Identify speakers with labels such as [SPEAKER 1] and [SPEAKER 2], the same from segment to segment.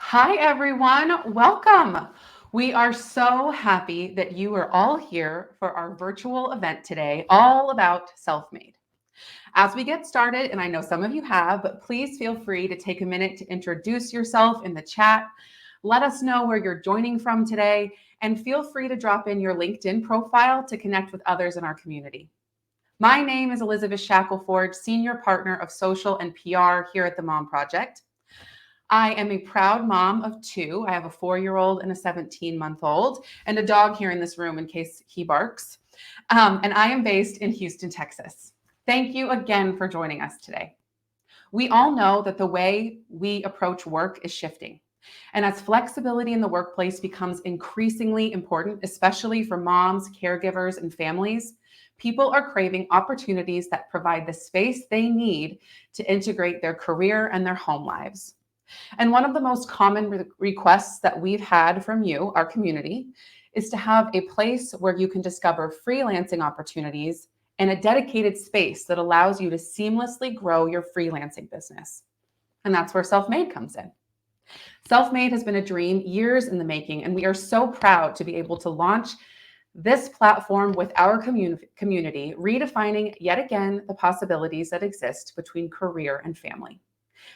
[SPEAKER 1] Hi, everyone. Welcome. We are so happy that you are all here for our virtual event today, all about SelfMade. As we get started, and I know some of you have, but please feel free to take a minute to introduce yourself in the chat. Let us know where you're joining from today, and feel free to drop in your LinkedIn profile to connect with others in our community. My name is Elizabeth Shackelford, Senior Partner of Social and PR here at the Mom Project. I am a proud mom of two. I have a 4-year-old and a 17-month-old, and a dog here in this room in case he barks. And I am based in Houston, Texas. Thank you again for joining us today. We all know that the way we approach work is shifting. And as flexibility in the workplace becomes increasingly important, especially for moms, caregivers, and families, people are craving opportunities that provide the space they need to integrate their career and their home lives. And one of the most common requests that we've had from you, our community, is to have a place where you can discover freelancing opportunities and a dedicated space that allows you to seamlessly grow your freelancing business. And that's where SelfMade comes in. SelfMade has been a dream years in the making, and we are so proud to be able to launch this platform with our community, redefining yet again the possibilities that exist between career and family.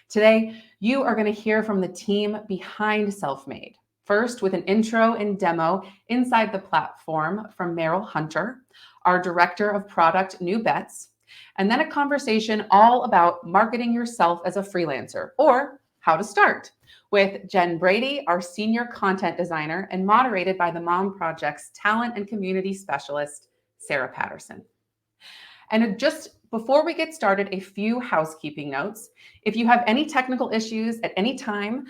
[SPEAKER 1] Today, you are going to hear from the team behind SelfMade. First, with an intro and demo inside the platform from Meryl Hunter, our Director of Product New Bets, and then a conversation all about marketing yourself as a freelancer or how to start with Jen Brady, our Senior Content Designer, and moderated by the Mom Project's Talent and Community Specialist, Sarah Patterson. And just before we get started, a few housekeeping notes. If you have any technical issues at any time,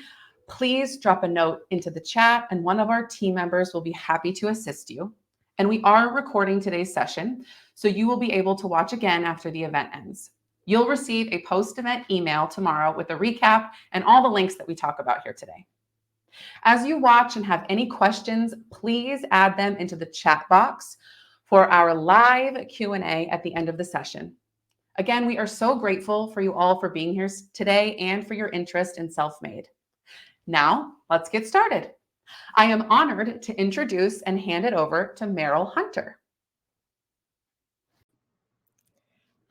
[SPEAKER 1] please drop a note into the chat and one of our team members will be happy to assist you. And we are recording today's session, so you will be able to watch again after the event ends. You'll receive a post-event email tomorrow with a recap and all the links that we talk about here today. As you watch and have any questions, please add them into the chat box for our live Q&A at the end of the session. Again, we are so grateful for you all for being here today and for your interest in SelfMade. Now, let's get started. I am honored to introduce and hand it over to Meryl Hunter.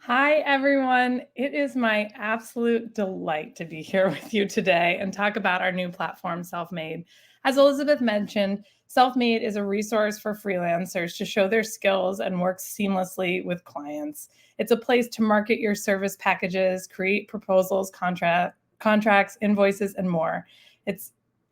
[SPEAKER 2] Hi, everyone. It is my absolute delight to be here with you today and talk about our new platform, SelfMade. As Elizabeth mentioned, SelfMade is a resource for freelancers to show their skills and work seamlessly with clients. It's a place to market your service packages, create proposals, contracts, invoices, and more.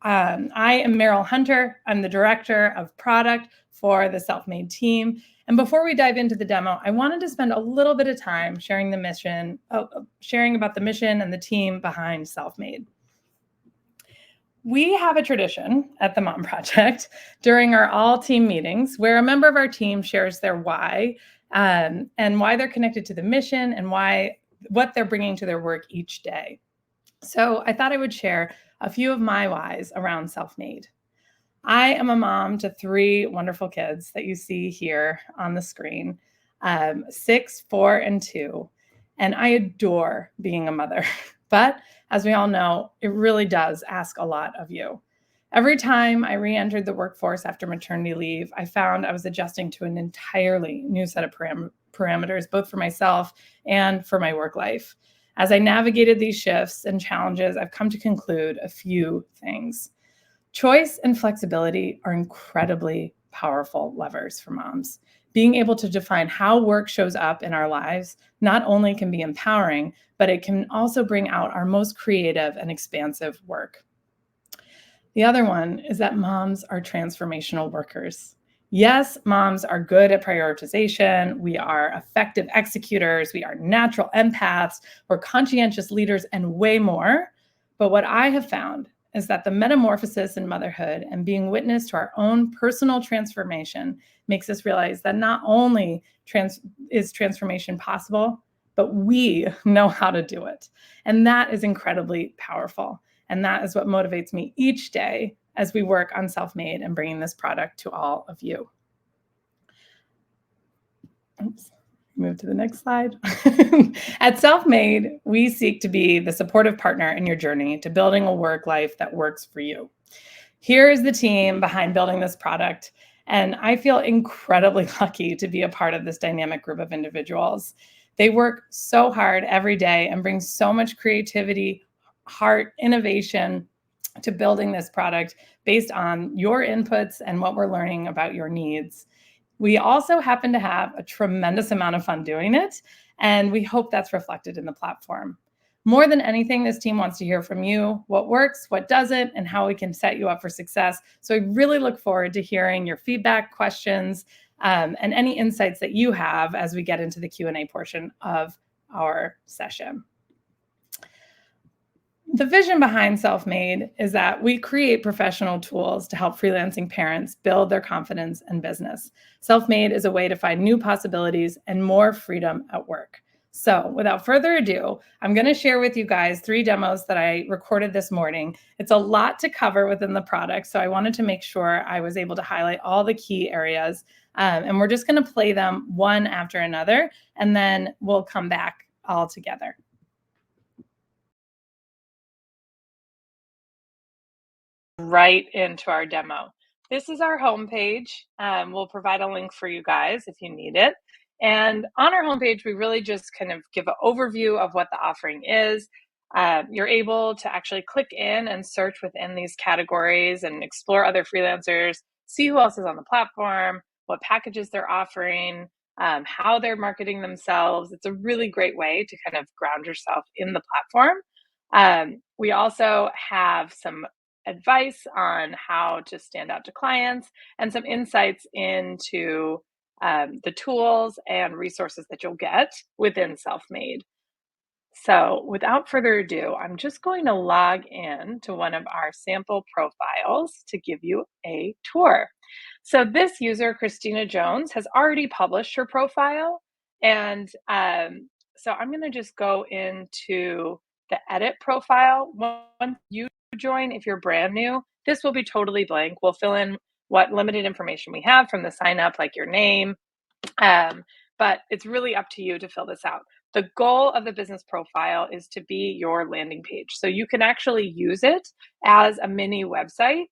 [SPEAKER 2] I am Meryl Hunter. I'm the Director of Product for the SelfMade team. And before we dive into the demo, I wanted to spend a little bit of time sharing about the mission and the team behind SelfMade. We have a tradition at the Mom Project during our all-team meetings where a member of our team shares their why and why they're connected to the mission and what they're bringing to their work each day. So I thought I would share a few of my whys around SelfMade. I am a mom to 3 wonderful kids that you see here on the screen, 6, 4, and 2. And I adore being a mother. But as we all know, it really does ask a lot of you. Every time I re-entered the workforce after maternity leave, I found I was adjusting to an entirely new set of parameters, both for myself and for my work life. As I navigated these shifts and challenges, I've come to conclude a few things. Choice and flexibility are incredibly powerful levers for moms. Being able to define how work shows up in our lives not only can be empowering, but it can also bring out our most creative and expansive work. The other one is that moms are transformational workers. Yes, moms are good at prioritization. We are effective executors. We are natural empaths. We're conscientious leaders and way more. But what I have found is that the metamorphosis in motherhood and being witness to our own personal transformation makes us realize that not only is transformation possible, but we know how to do it. And that is incredibly powerful. And that is what motivates me each day as we work on SelfMade and bringing this product to all of you. Oops. move to the next slide. At SelfMade, we seek to be the supportive partner in your journey to building a work life that works for you. Here is the team behind building this product, and I feel incredibly lucky to be a part of this dynamic group of individuals. They work so hard every day and bring so much creativity, heart, innovation to building this product based on your inputs and what we're learning about your needs. We also happen to have a tremendous amount of fun doing it, and we hope that's reflected in the platform. More than anything, this team wants to hear from you, what works, what doesn't, and how we can set you up for success. So I really look forward to hearing your feedback, questions, and any insights that you have as we get into the Q&A portion of our session. The vision behind SelfMade is that we create professional tools to help freelancing parents build their confidence and business. SelfMade is a way to find new possibilities and more freedom at work. So without further ado, I'm going to share with you guys 3 demos that I recorded this morning. It's a lot to cover within the product, so I wanted to make sure I was able to highlight all the key areas. And we're just going to play them one after another, and then we'll come back all together. Right into our demo. This is our homepage. We'll provide a link for you guys if you need it. And on our homepage, we really just kind of give an overview of what the offering is. You're able to actually click in and search within these categories and explore other freelancers, see who else is on the platform, what packages they're offering, how they're marketing themselves. It's a really great way to kind of ground yourself in the platform. We also have some advice on how to stand out to clients and some insights into the tools and resources that you'll get within SelfMade. So without further ado, I'm just going to log in to one of our sample profiles to give you a tour. So this user, Christina Jones, has already published her profile. And so I'm going to just go into the edit profile. Once you join, if you're brand new, this will be totally blank. We'll fill in what limited information we have from the sign up, like your name. But it's really up to you to fill this out. The goal of the business profile is to be your landing page. So you can actually use it as a mini website.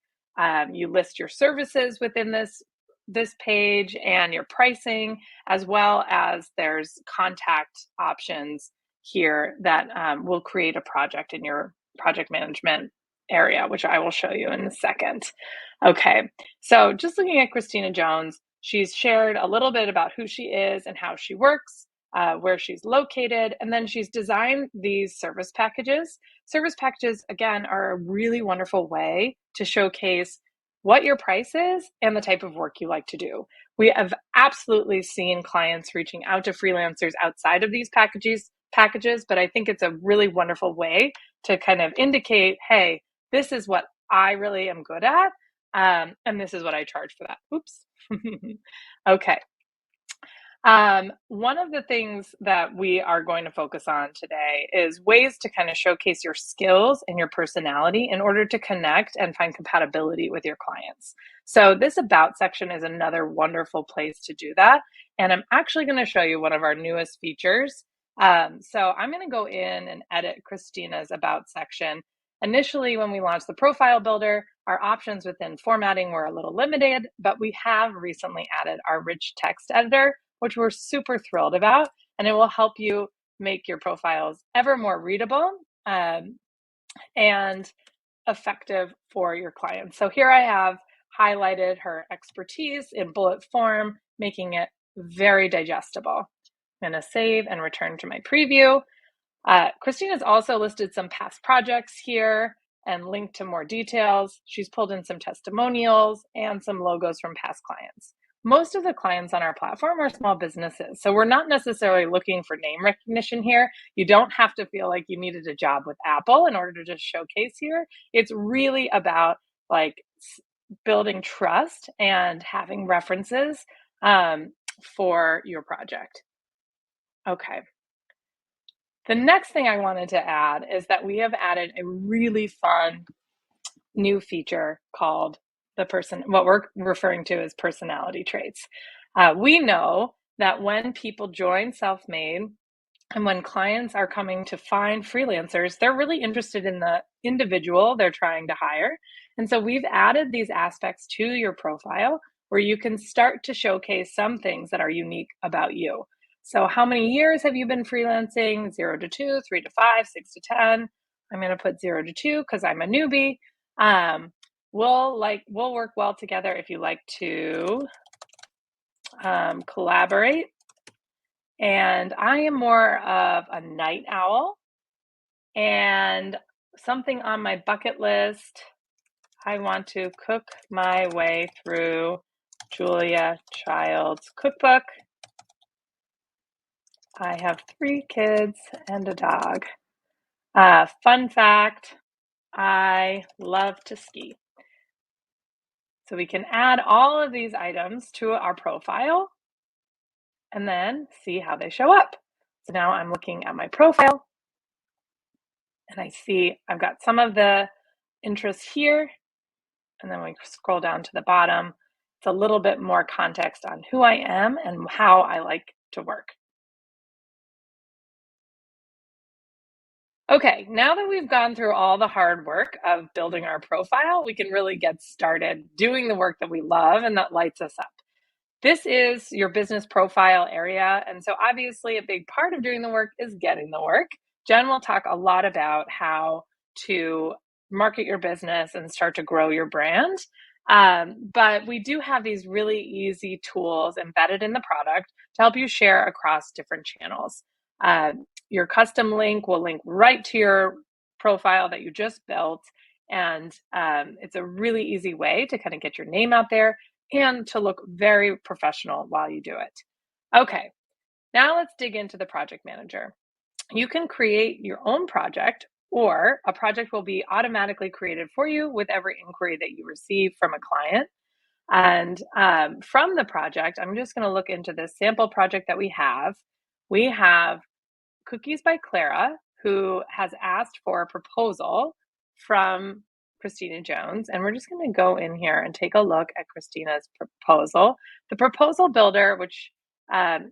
[SPEAKER 2] You list your services within this page and your pricing, as well as there's contact options here that will create a project in your project management area, which I will show you in a second. Okay, so just looking at Christina Jones, she's shared a little bit about who she is and how she works, where she's located, and then she's designed these service packages. Service packages, again, are a really wonderful way to showcase what your price is and the type of work you like to do. We have absolutely seen clients reaching out to freelancers outside of these packages, but I think it's a really wonderful way to kind of indicate, hey, this is what I really am good at, and this is what I charge for that. Oops. Okay. One of the things that we are going to focus on today is ways to kind of showcase your skills and your personality in order to connect and find compatibility with your clients. So this About section is another wonderful place to do that. And I'm actually going to show you one of our newest features. So I'm going to go in and edit Christina's About section. Initially, when we launched the profile builder, our options within formatting were a little limited, but we have recently added our rich text editor, which we're super thrilled about, and it will help you make your profiles ever more readable and effective for your clients. So here I have highlighted her expertise in bullet form, making it very digestible. I'm going to save and return to my preview. Christina's also listed some past projects here and linked to more details. She's pulled in some testimonials and some logos from past clients. Most of the clients on our platform are small businesses, so we're not necessarily looking for name recognition here. You don't have to feel like you needed a job with Apple in order to just showcase here. It's really about like building trust and having references for your project. Okay. The next thing I wanted to add is that we have added a really fun new feature called what we're referring to as personality traits. We know that when people join SelfMade and when clients are coming to find freelancers, they're really interested in the individual they're trying to hire. And so we've added these aspects to your profile where you can start to showcase some things that are unique about you. So how many years have you been freelancing? 0 to 2, 3 to 5, 6 to 10. I'm going to put 0 to 2 because I'm a newbie. We'll work well together if you like to collaborate. And I am more of a night owl, and something on my bucket list, I want to cook my way through Julia Child's cookbook. I have 3 kids and a dog. Fun fact, I love to ski. So we can add all of these items to our profile and then see how they show up. So now I'm looking at my profile and I see I've got some of the interests here. And then we scroll down to the bottom. It's a little bit more context on who I am and how I like to work. Okay, now that we've gone through all the hard work of building our profile, we can really get started doing the work that we love and that lights us up. This is your business profile area. And so obviously a big part of doing the work is getting the work. Jen will talk a lot about how to market your business and start to grow your brand. But we do have these really easy tools embedded in the product to help you share across different channels. Your custom link will link right to your profile that you just built. And it's a really easy way to kind of get your name out there and to look very professional while you do it. Okay, now let's dig into the project manager. You can create your own project, or a project will be automatically created for you with every inquiry that you receive from a client. And from the project, I'm just going to look into this sample project that we have. We have Cookies by Clara, who has asked for a proposal from Christina Jones. And we're just going to go in here and take a look at Christina's proposal. The proposal builder, which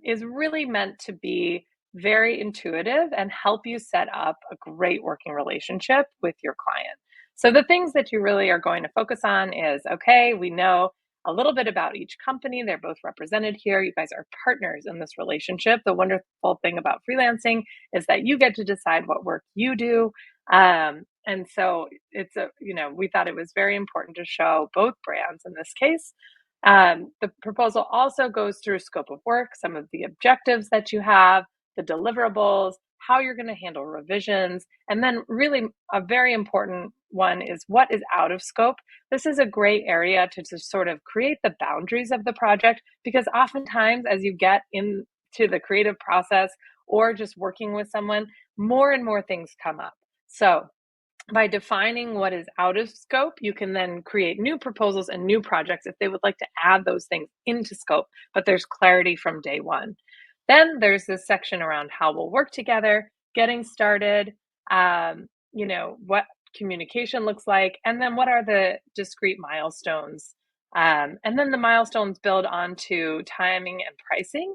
[SPEAKER 2] is really meant to be very intuitive and help you set up a great working relationship with your client. So the things that you really are going to focus on is, okay, we know a little bit about each company. They're both represented here. You guys are partners in this relationship. The wonderful thing about freelancing is that you get to decide what work you do. And so we thought it was very important to show both brands in this case. The proposal also goes through scope of work, some of the objectives that you have, the deliverables, how you're going to handle revisions, and then really a very important one is what is out of scope. This is a great area to just sort of create the boundaries of the project, because oftentimes as you get into the creative process or just working with someone, more and more things come up. So by defining what is out of scope, you can then create new proposals and new projects if they would like to add those things into scope, but there's clarity from day one. Then there's this section around how we'll work together, getting started, what communication looks like, and then what are the discrete milestones. And then the milestones build onto timing and pricing.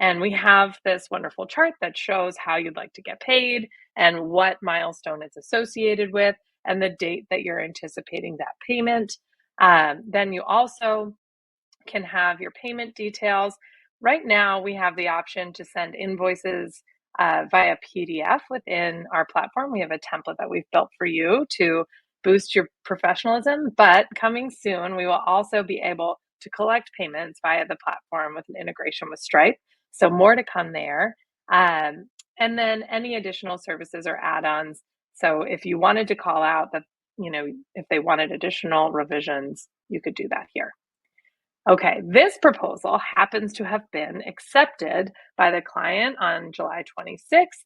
[SPEAKER 2] And we have this wonderful chart that shows how you'd like to get paid and what milestone it's associated with and the date that you're anticipating that payment. Then you also can have your payment details. Right now, we have the option to send invoices via PDF within our platform. We have a template that we've built for you to boost your professionalism, but coming soon, we will also be able to collect payments via the platform with an integration with Stripe. So more to come there. And then any additional services or add-ons. So if you wanted to call out that, if they wanted additional revisions, you could do that here. Okay, this proposal happens to have been accepted by the client on July 26th.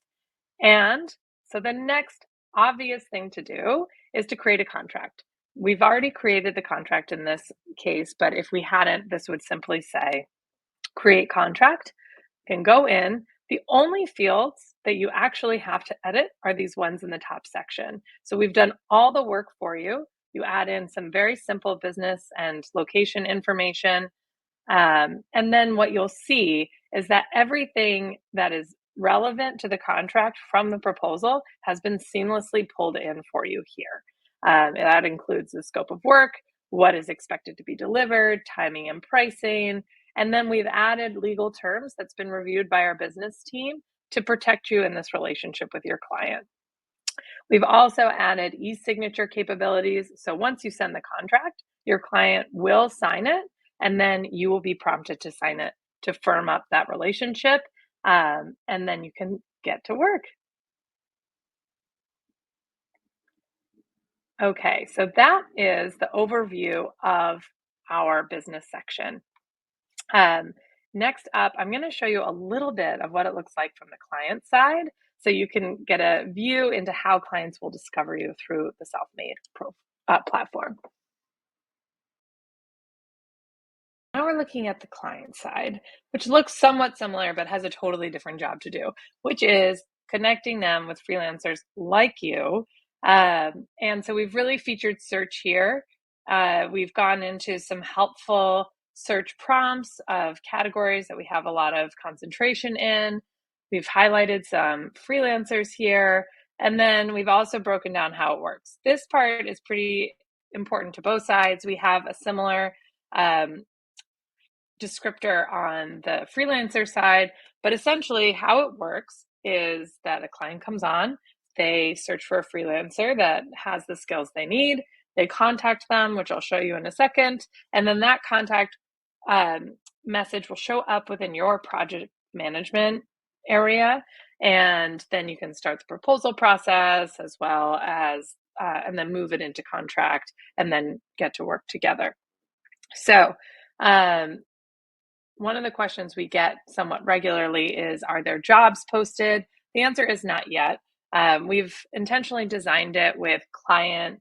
[SPEAKER 2] And so the next obvious thing to do is to create a contract. We've already created the contract in this case, but if we hadn't, this would simply say, create contract. You can go in. The only fields that you actually have to edit are these ones in the top section. So we've done all the work for you. You add in some very simple business and location information. And then what you'll see is that everything that is relevant to the contract from the proposal has been seamlessly pulled in for you here. That includes the scope of work, what is expected to be delivered, timing and pricing. And then we've added legal terms that's been reviewed by our business team to protect you in this relationship with your client. We've also added e-signature capabilities. So once you send the contract, your client will sign it, and then you will be prompted to sign it to firm up that relationship. And then you can get to work. Okay, so that is the overview of our business section. Um, Next up, I'm going to show you a little bit of what it looks like from the client side so you can get a view into how clients will discover you through the SelfMade platform. Now we're looking at the client side, which looks somewhat similar but has a totally different job to do, which is connecting them with freelancers like you. And so we've really featured search here. We've gone into some helpful search prompts of categories that we have a lot of concentration in. We've highlighted some freelancers here. And then we've also broken down how it works. This part is pretty important to both sides. We have a similar descriptor on the freelancer side, but essentially how it works is that a client comes on, they search for a freelancer that has the skills they need, they contact them, which I'll show you in a second, and then that contact message will show up within your project management area, and then you can start the proposal process as well as and then move it into contract and then get to work together. So one of the questions we get somewhat regularly is, are there jobs posted? The answer is not yet. We've intentionally designed it with client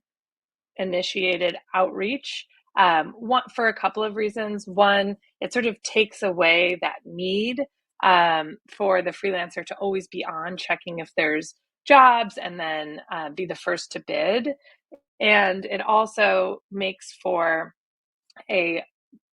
[SPEAKER 2] initiated outreach for a couple of reasons. One, it sort of takes away that need for the freelancer to always be on checking if there's jobs and then be the first to bid. And it also makes for a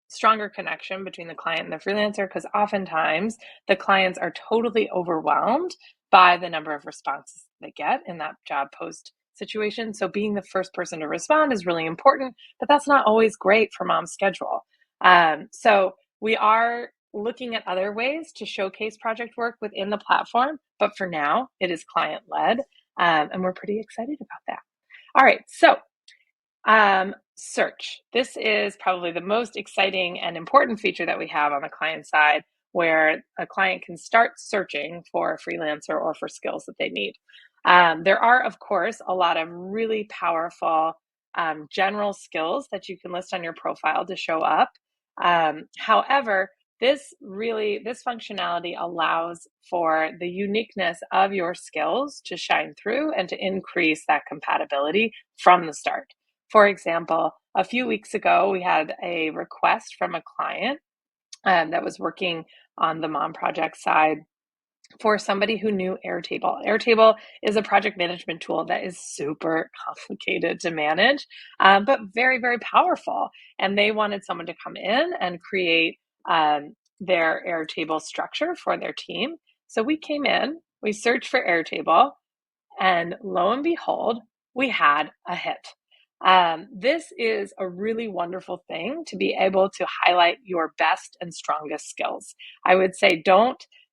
[SPEAKER 2] stronger connection between the client and the freelancer, because oftentimes the clients are totally overwhelmed by the number of responses they get in that job post situation. So being the first person to respond is really important, but that's not always great for mom's schedule. So we are looking at other ways to showcase project work within the platform, but for now it is client led, and we're pretty excited about that. All right, so search. This is probably the most exciting and important feature that we have on the client side, where a client can start searching for a freelancer or for skills that they need. There are, of course, a lot of really powerful general skills that you can list on your profile to show up. However, this functionality allows for the uniqueness of your skills to shine through and to increase that compatibility from the start. For example, a few weeks ago, we had a request from a client that was working on the Mom Project side for somebody who knew Airtable. Airtable is a project management tool that is super complicated to manage, but very, very powerful. And they wanted someone to come in and create their Airtable structure for their team. So we came in, we searched for Airtable, and lo and behold, we had a hit. This is a really wonderful thing to be able to highlight your best and strongest skills. I would say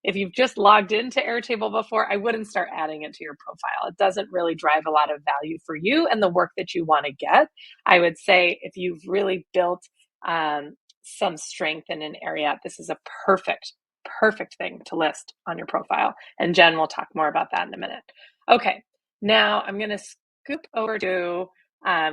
[SPEAKER 2] if you've just logged into Airtable before, I wouldn't start adding it to your profile. It doesn't really drive a lot of value for you and the work that you want to get. I would say if you've really built some strength in an area, this is a perfect thing to list on your profile. And Jen will talk more about that in a minute. Okay, now I'm going to scoop over to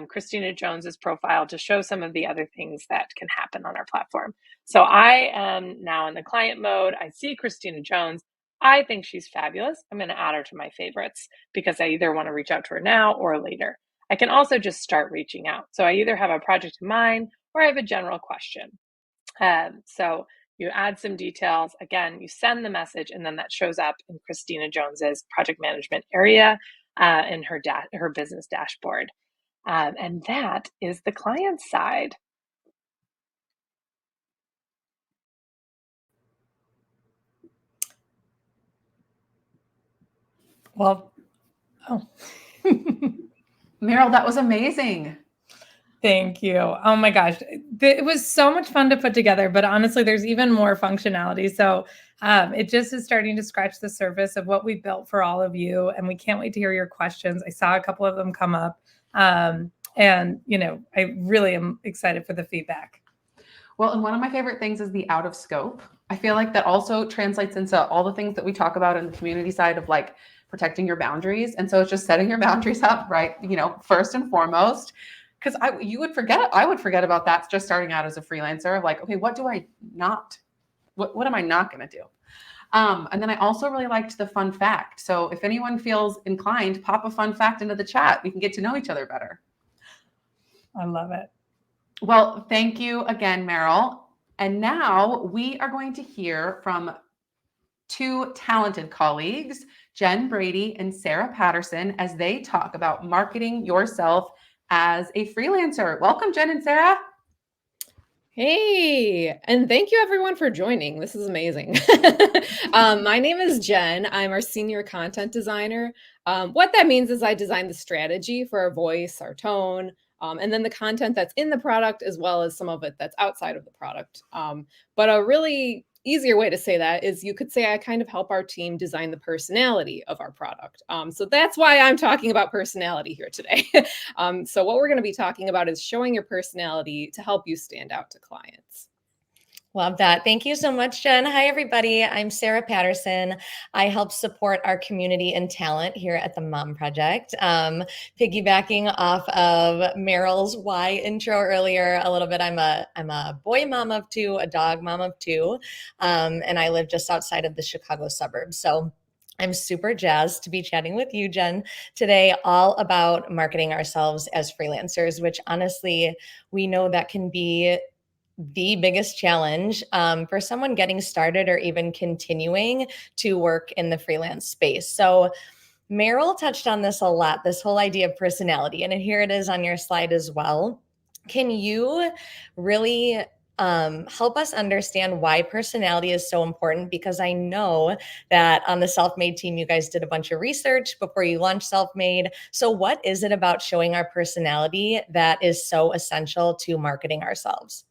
[SPEAKER 2] Christina Jones's profile to show some of the other things that can happen on our platform. So I am now in the client mode. I see Christina Jones. I think she's fabulous. I'm going to add her to my favorites because I either want to reach out to her now or later. I can also just start reaching out. So I either have a project in mind or I have a general question. So you add some details. Again, you send the message, and then that shows up in Christina Jones's project management area in her business dashboard. And that is the client side. Well, oh.
[SPEAKER 1] Meryl, that was amazing.
[SPEAKER 2] Thank you. Oh my gosh. It was so much fun to put together, but honestly, there's even more functionality. So it just is starting to scratch the surface of what we built for all of you. And we can't wait to hear your questions. I saw a couple of them come up. And, I really am excited for the feedback.
[SPEAKER 1] Well, and one of my favorite things is the out of scope. I feel like that also translates into all the things that we talk about in the community side of like protecting your boundaries. And so it's just setting your boundaries up, right? First and foremost, because I would forget about that just starting out as a freelancer. Like, okay, what am I not going to do? And then I also really liked the fun fact. So if anyone feels inclined, pop a fun fact into the chat. We can get to know each other better.
[SPEAKER 2] I love it.
[SPEAKER 1] Well, thank you again, Meryl. And now we are going to hear from two talented colleagues, Jen Brady and Sarah Patterson, as they talk about marketing yourself as a freelancer. Welcome, Jen and Sarah.
[SPEAKER 3] Hey, and thank you everyone for joining. This is amazing. My name is Jen. I'm our senior content designer. What that means is I design the strategy for our voice, our tone, and then the content that's in the product, as well as some of it that's outside of the product. But a really easier way to say that is you could say I kind of help our team design the personality of our product. So that's why I'm talking about personality here today. So what we're going to be talking about is showing your personality to help you stand out to clients.
[SPEAKER 4] Love that. Thank you so much, Jen. Hi, everybody. I'm Sarah Patterson. I help support our community and talent here at the Mom Project. Piggybacking off of Meryl's why intro earlier a little bit, I'm a boy mom of two, a dog mom of two, and I live just outside of the Chicago suburbs. So I'm super jazzed to be chatting with you, Jen, today, all about marketing ourselves as freelancers, which honestly, we know that can be the biggest challenge for someone getting started or even continuing to work in the freelance space. So Meryl touched on this a lot, this whole idea of personality, and here it is on your slide as well. Can you really help us understand why personality is so important? Because I know that on the SelfMade team, you guys did a bunch of research before you launched SelfMade. So what is it about showing our personality that is so essential to marketing ourselves?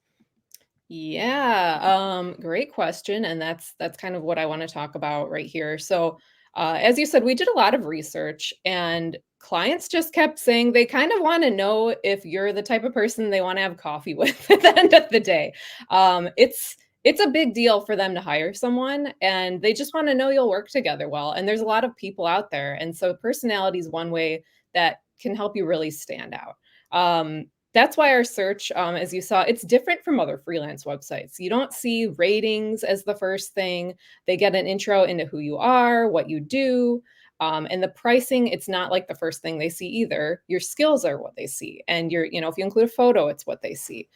[SPEAKER 3] Yeah, great question. And that's kind of what I want to talk about right here. So as you said, we did a lot of research and clients just kept saying they kind of want to know if you're the type of person they want to have coffee with at the end of the day. It's a big deal for them to hire someone and they just want to know you'll work together well. And there's a lot of people out there. And so personality is one way that can help you really stand out. That's why our search, as you saw, it's different from other freelance websites. You don't see ratings as the first thing. They get an intro into who you are, what you do, and the pricing. It's not like the first thing they see either. Your skills are what they see, and if you include a photo, it's what they see.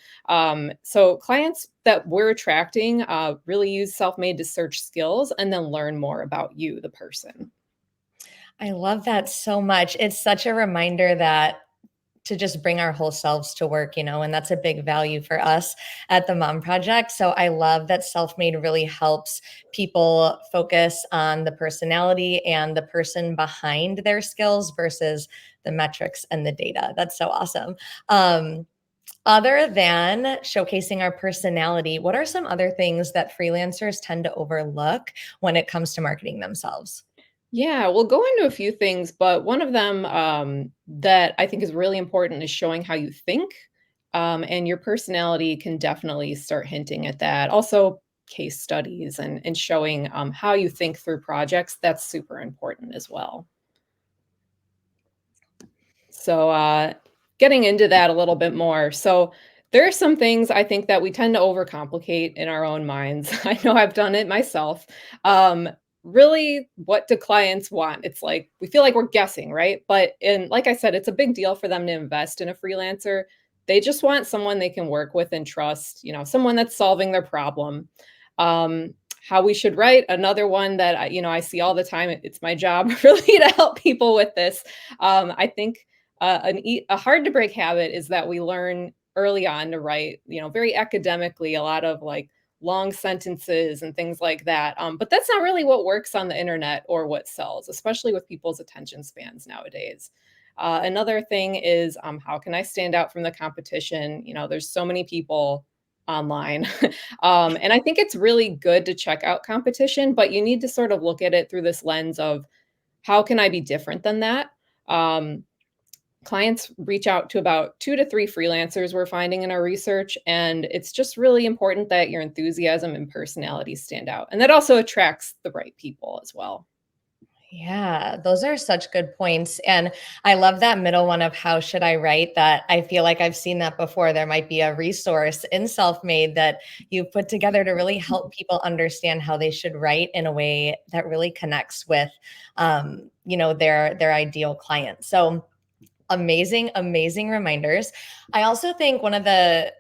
[SPEAKER 3] So clients that we're attracting really use SelfMade to search skills and then learn more about you, the person.
[SPEAKER 4] I love that so much. It's such a reminder that to just bring our whole selves to work, and that's a big value for us at the Mom Project. So I love that SelfMade really helps people focus on the personality and the person behind their skills versus the metrics and the data. That's so awesome. Other than showcasing our personality, what are some other things that freelancers tend to overlook when it comes to marketing themselves?
[SPEAKER 3] Yeah, we'll go into a few things, but one of them that I think is really important is showing how you think. And your personality can definitely start hinting at that. Also, case studies and showing how you think through projects, that's super important as well. So getting into that a little bit more. So there are some things I think that we tend to overcomplicate in our own minds. I know I've done it myself. Really, what do clients want? It's like we feel like we're guessing, right? Like I said, it's a big deal for them to invest in a freelancer. They just want someone they can work with and trust, someone that's solving their problem. How we should write, another one that I see all the time. It's my job really to help people with this. I think a hard to break habit is that we learn early on to write, very academically, a lot of like long sentences and things like that. But that's not really what works on the internet or what sells, especially with people's attention spans nowadays. Another thing is, how can I stand out from the competition? There's so many people online. And I think it's really good to check out competition, but you need to sort of look at it through this lens of how can I be different than that? Um, Clients reach out to about 2 to 3 freelancers we're finding in our research, and it's just really important that your enthusiasm and personality stand out. And that also attracts the right people as well.
[SPEAKER 4] Yeah, those are such good points. And I love that middle one of how should I write that. I feel like I've seen that before. There might be a resource in SelfMade that you put together to really help people understand how they should write in a way that really connects with, their ideal client. So amazing, amazing reminders. I also think one of the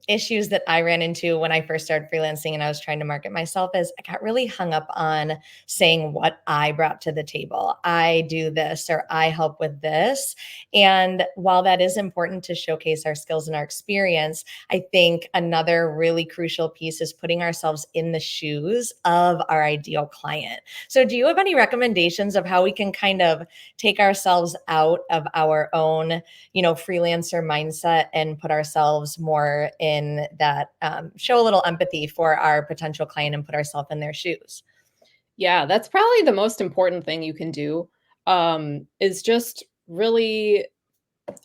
[SPEAKER 4] issues that I ran into when I first started freelancing and I was trying to market myself is I got really hung up on saying what I brought to the table. I do this or I help with this. And while that is important to showcase our skills and our experience, I think another really crucial piece is putting ourselves in the shoes of our ideal client. So do you have any recommendations of how we can kind of take ourselves out of our own, freelancer mindset and put ourselves more in that, show a little empathy for our potential client and put ourselves in their shoes?
[SPEAKER 3] Yeah, that's probably the most important thing you can do, is just really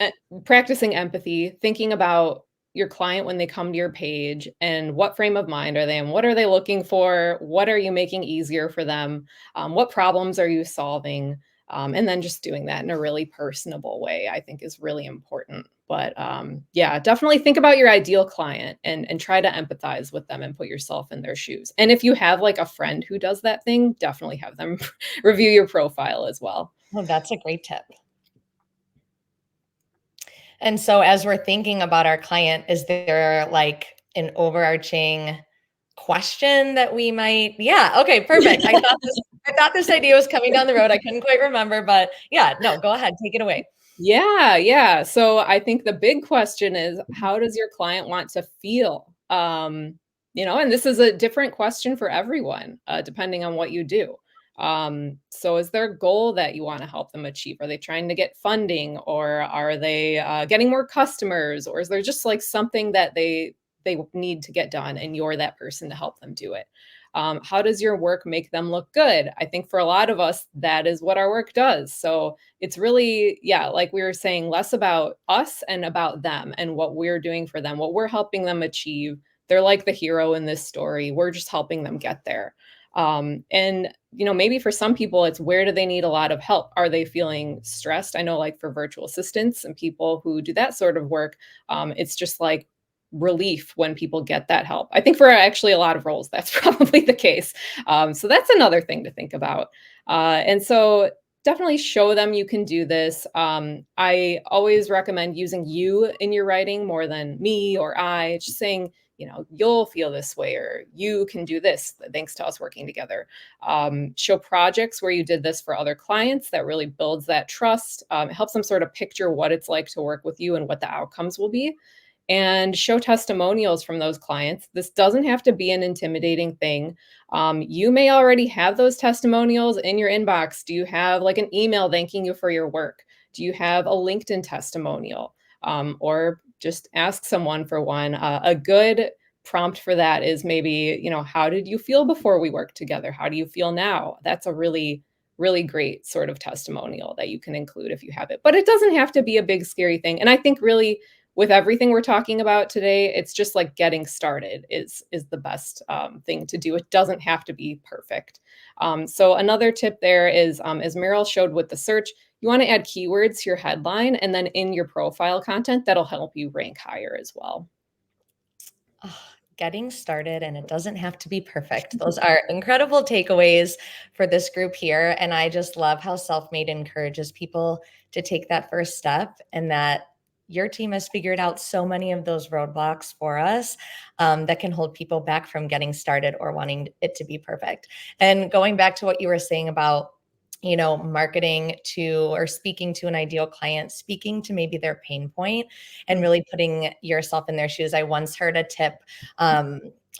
[SPEAKER 3] uh, practicing empathy, thinking about your client when they come to your page and what frame of mind are they in? What are they looking for? What are you making easier for them? What problems are you solving? And then just doing that in a really personable way, I think is really important. But yeah, definitely think about your ideal client and try to empathize with them and put yourself in their shoes. And if you have like a friend who does that thing, definitely have them review your profile as well.
[SPEAKER 4] Oh, that's a great tip. And so as we're thinking about our client, is there like an overarching question that we might, yeah, okay, perfect. I thought this idea was coming down the road. I couldn't quite remember, but yeah, no, go ahead, take it away.
[SPEAKER 3] Yeah. So I think the big question is, how does your client want to feel? And this is a different question for everyone, depending on what you do. So is there a goal that you want to help them achieve? Are they trying to get funding, or are they getting more customers, or is there just like something that they need to get done, and you're that person to help them do it? How does your work make them look good? I think for a lot of us, that is what our work does. So it's really, yeah, like we were saying, less about us and about them and what we're doing for them, what we're helping them achieve. They're like the hero in this story. We're just helping them get there. And maybe for some people, it's where do they need a lot of help? Are they feeling stressed? I know, like for virtual assistants and people who do that sort of work, it's just like relief when people get that help. I think for actually a lot of roles, that's probably the case. So that's another thing to think about. And so definitely show them you can do this. I always recommend using you in your writing more than me or I, just saying, you'll feel this way, or you can do this thanks to us working together. Show projects where you did this for other clients. That really builds that trust. It helps them sort of picture what it's like to work with you and what the outcomes will be. And show testimonials from those clients. This doesn't have to be an intimidating thing. You may already have those testimonials in your inbox. Do you have like an email thanking you for your work? Do you have a LinkedIn testimonial? Or just ask someone for one. A good prompt for that is maybe, how did you feel before we worked together? How do you feel now? That's a really, really great sort of testimonial that you can include if you have it. But it doesn't have to be a big, scary thing. And I think really, with everything we're talking about today, it's just like getting started is the best thing to do. It doesn't have to be perfect. So another tip there is, as Meryl showed with the search, you want to add keywords to your headline, and then in your profile content, that'll help you rank higher as well.
[SPEAKER 4] Oh, getting started, and it doesn't have to be perfect. Those are incredible takeaways for this group here. And I just love how SelfMade encourages people to take that first step, and that your team has figured out so many of those roadblocks for us that can hold people back from getting started or wanting it to be perfect. And going back to what you were saying about, marketing to or speaking to an ideal client, speaking to maybe their pain point and really putting yourself in their shoes. I once heard a tip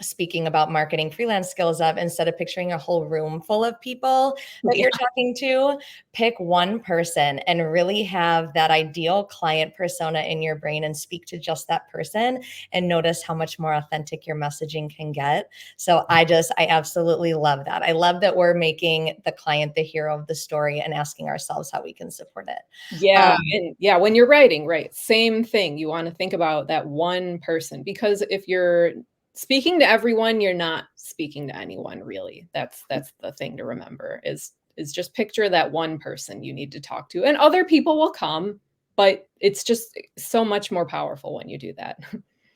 [SPEAKER 4] speaking about marketing freelance skills of, instead of picturing a whole room full of people that you're talking to, pick one person and really have that ideal client persona in your brain and speak to just that person, and notice how much more authentic your messaging can get. So I absolutely love that. I love that we're making the client the hero of the story and asking ourselves how we can support it.
[SPEAKER 3] Yeah. And yeah, when you're writing, right, same thing. You want to think about that one person, because if you're speaking to everyone, you're not speaking to anyone really. That's the thing to remember is just picture that one person you need to talk to, and other people will come, but it's just so much more powerful when you do that.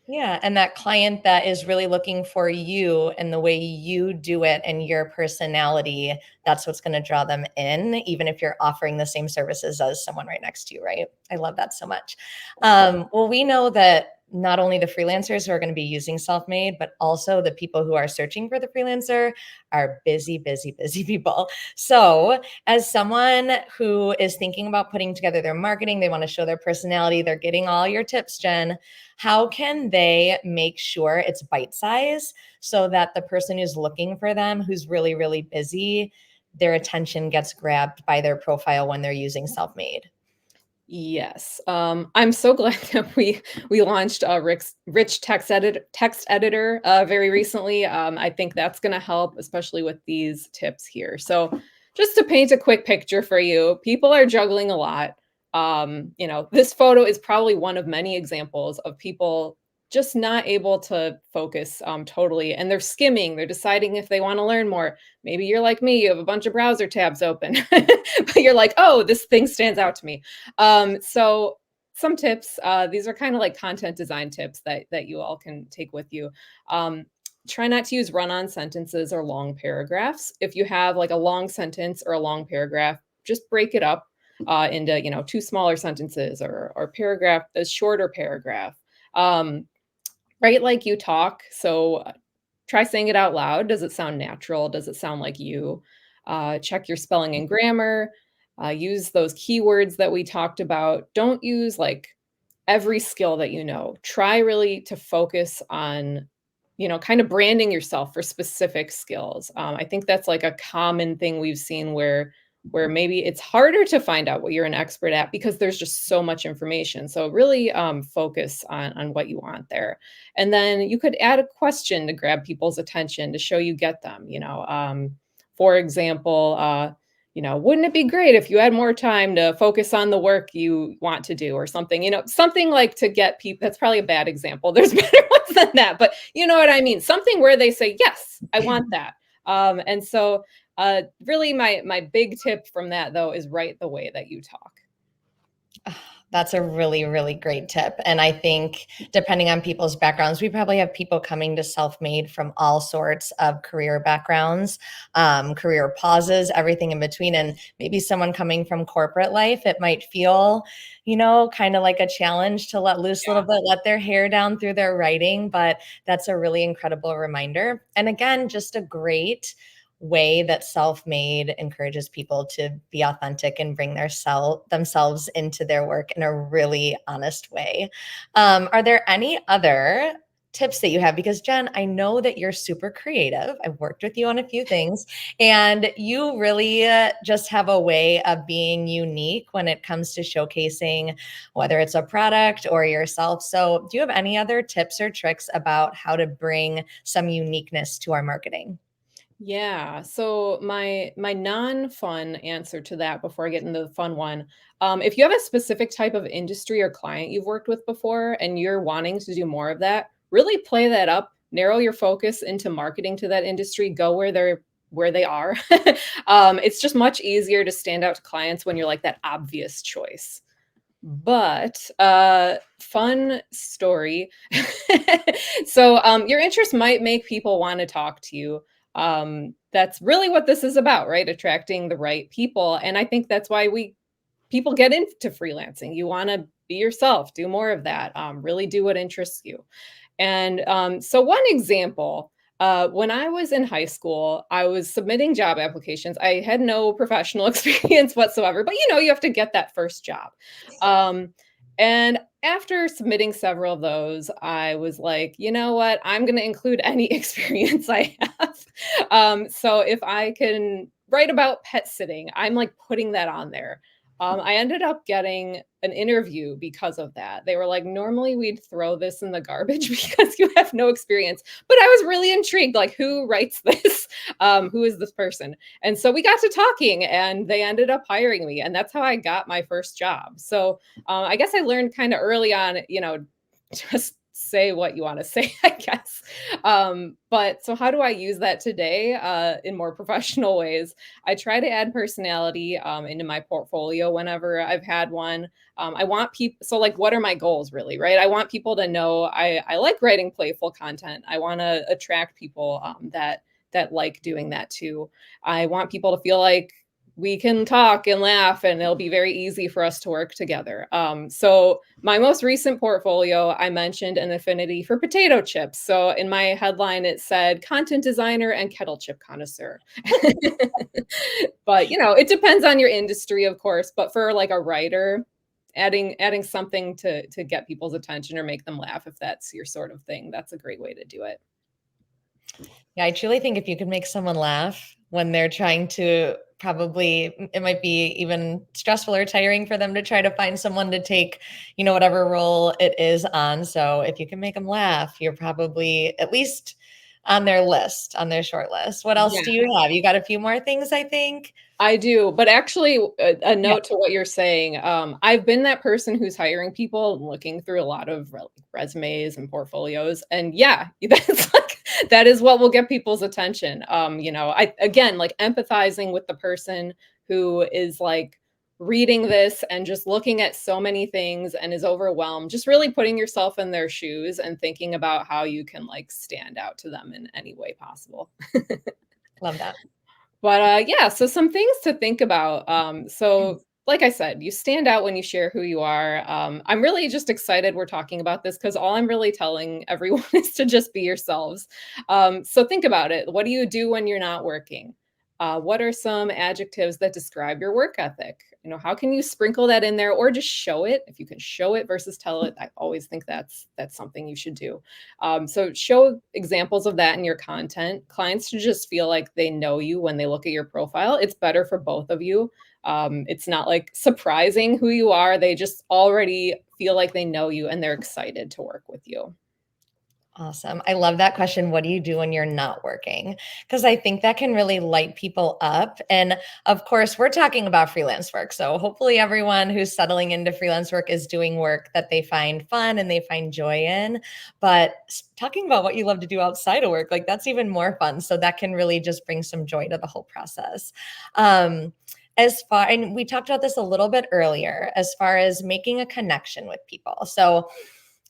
[SPEAKER 4] Yeah. And that client that is really looking for you and the way you do it and your personality, that's what's going to draw them in, even if you're offering the same services as someone right next to you, right? I love that so much. Well, we know that not only the freelancers who are going to be using SelfMade, but also the people who are searching for the freelancer are busy, busy, busy people. So as someone who is thinking about putting together their marketing, they want to show their personality, they're getting all your tips, Jen. How can they make sure it's bite size so that the person who's looking for them, who's really, really busy, their attention gets grabbed by their profile when they're using SelfMade?
[SPEAKER 3] Yes. I'm so glad that we launched a rich text editor very recently. I think that's going to help, especially with these tips here. So just to paint a quick picture for you, people are juggling a lot. This photo is probably one of many examples of people just not able to focus totally, and they're skimming, they're deciding if they want to learn more. Maybe you're like me, you have a bunch of browser tabs open, but you're like, oh, this thing stands out to me. So some tips, these are kind of like content design tips that you all can take with you. Try not to use run-on sentences or long paragraphs. If you have like a long sentence or a long paragraph, just break it up into two smaller sentences, or paragraph, a shorter paragraph. Write like you talk. So try saying it out loud. Does it sound natural? Does it sound like you? Check your spelling and grammar. Use those keywords that we talked about. Don't use like every skill that you know. Try really to focus on, kind of branding yourself for specific skills. I think that's like a common thing we've seen where maybe it's harder to find out what you're an expert at because there's just so much information. So really focus on what you want there. And then you could add a question to grab people's attention to show you get them, for example, wouldn't it be great if you had more time to focus on the work you want to do, or something, something like to get people. That's probably a bad example. There's better ones than that, but you know what I mean? Something where they say, yes, I want that. And so really my big tip from that though is write the way that you talk.
[SPEAKER 4] That's a really, really great tip. And I think depending on people's backgrounds, we probably have people coming to SelfMade from all sorts of career backgrounds, career pauses, everything in between. And maybe someone coming from corporate life, it might feel, kind of like a challenge to let loose a little bit, let their hair down through their writing. But that's a really incredible reminder. And again, just a great way that SelfMade encourages people to be authentic and bring themselves into their work in a really honest way. Are there any other tips that you have? Because Jen, I know that you're super creative. I've worked with you on a few things, and you really just have a way of being unique when it comes to showcasing whether it's a product or yourself. So do you have any other tips or tricks about how to bring some uniqueness to our marketing?
[SPEAKER 3] Yeah. So my non-fun answer to that before I get into the fun one, if you have a specific type of industry or client you've worked with before and you're wanting to do more of that, really play that up, narrow your focus into marketing to that industry, go where they are. It's just much easier to stand out to clients when you're like that obvious choice. But fun story. So your interest might make people want to talk to you. That's really what this is about, right? Attracting the right people. And I think that's why people get into freelancing. You want to be yourself, do more of that, really do what interests you. And so one example, when I was in high school, I was submitting job applications. I had no professional experience whatsoever, but you have to get that first job. And after submitting several of those, I was like, you know what? I'm going to include any experience I have. So if I can write about pet sitting, I'm like putting that on there. I ended up getting an interview because of that. They were like, normally we'd throw this in the garbage because you have no experience. But I was really intrigued, like, who writes this? Who is this person? And so we got to talking and they ended up hiring me. And that's how I got my first job. So I guess I learned kind of early on, just say what you want to say, I guess. But so how do I use that today in more professional ways? I try to add personality into my portfolio whenever I've had one. I want people, so like, what are my goals really, right? I want people to know I like writing playful content. I want to attract people that like doing that too. I want people to feel like we can talk and laugh and it'll be very easy for us to work together. So my most recent portfolio, I mentioned an affinity for potato chips. So in my headline, it said content designer and kettle chip connoisseur. But it depends on your industry, of course, but for like a writer, adding something to get people's attention or make them laugh, if that's your sort of thing, that's a great way to do it.
[SPEAKER 4] Yeah, I truly think if you can make someone laugh when they're trying to, probably it might be even stressful or tiring for them to try to find someone to take, whatever role it is on. So if you can make them laugh, you're probably at least on their list, on their short list. What else
[SPEAKER 3] Yeah.
[SPEAKER 4] do you have? You got a few more things, I think.
[SPEAKER 3] I do, but actually, a
[SPEAKER 4] Yeah.
[SPEAKER 3] note to what you're saying. I've been that person who's hiring people and looking through a lot of resumes and portfolios, and yeah, that's like that is what will get people's attention. I again like empathizing with the person who is like reading this and just looking at so many things and is overwhelmed. Just really putting yourself in their shoes and thinking about how you can like stand out to them in any way possible.
[SPEAKER 4] Love that.
[SPEAKER 3] But yeah, so some things to think about. So like I said, you stand out when you share who you are. I'm really just excited we're talking about this because all I'm really telling everyone is to just be yourselves. So think about it. What do you do when you're not working? What are some adjectives that describe your work ethic? How can you sprinkle that in there or just show it? If you can show it versus tell it, I always think that's something you should do. So show examples of that in your content. Clients should just feel like they know you when they look at your profile. It's better for both of you. It's not like surprising who you are. They just already feel like they know you and they're excited to work with you.
[SPEAKER 4] Awesome. I love that question. What do you do when you're not working? Because I think that can really light people up. And of course, we're talking about freelance work. So hopefully everyone who's settling into freelance work is doing work that they find fun and they find joy in. But talking about what you love to do outside of work, like that's even more fun. So that can really just bring some joy to the whole process. And we talked about this a little bit earlier, as far as making a connection with people. So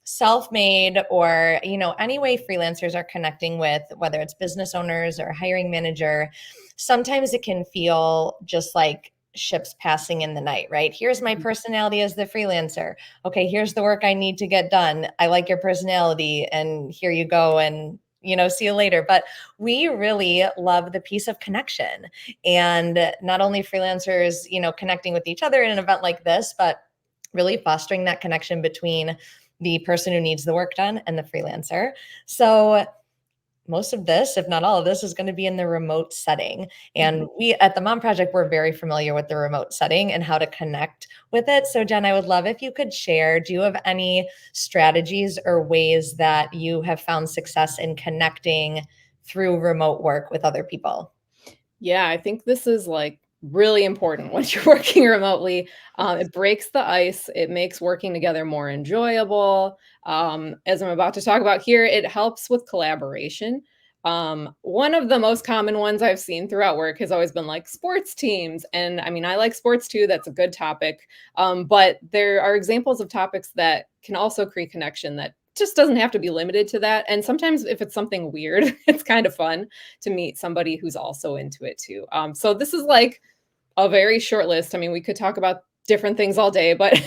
[SPEAKER 4] SelfMade, or any way freelancers are connecting with, whether it's business owners or hiring manager, sometimes it can feel just like ships passing in the night, right? Here's my personality as the freelancer. Okay, here's the work I need to get done. I like your personality, and here you go, and see you later. But we really love the piece of connection, and not only freelancers connecting with each other in an event like this, but really fostering that connection between the person who needs the work done and the freelancer. So most of this, if not all of this, is going to be in the remote setting. And we at the Mom Project, we're very familiar with the remote setting and how to connect with it. So Jen, I would love if you could share, do you have any strategies or ways that you have found success in connecting through remote work with other people?
[SPEAKER 3] Yeah, I think this is like really important when you're working remotely. It breaks the ice. It makes working together more enjoyable. As I'm about to talk about here, it helps with collaboration. One of the most common ones I've seen throughout work has always been like sports teams. And I mean, I like sports too. That's a good topic. But there are examples of topics that can also create connection that just doesn't have to be limited to that. And sometimes if it's something weird, it's kind of fun to meet somebody who's also into it too. So this is like a very short list. I mean, we could talk about different things all day, but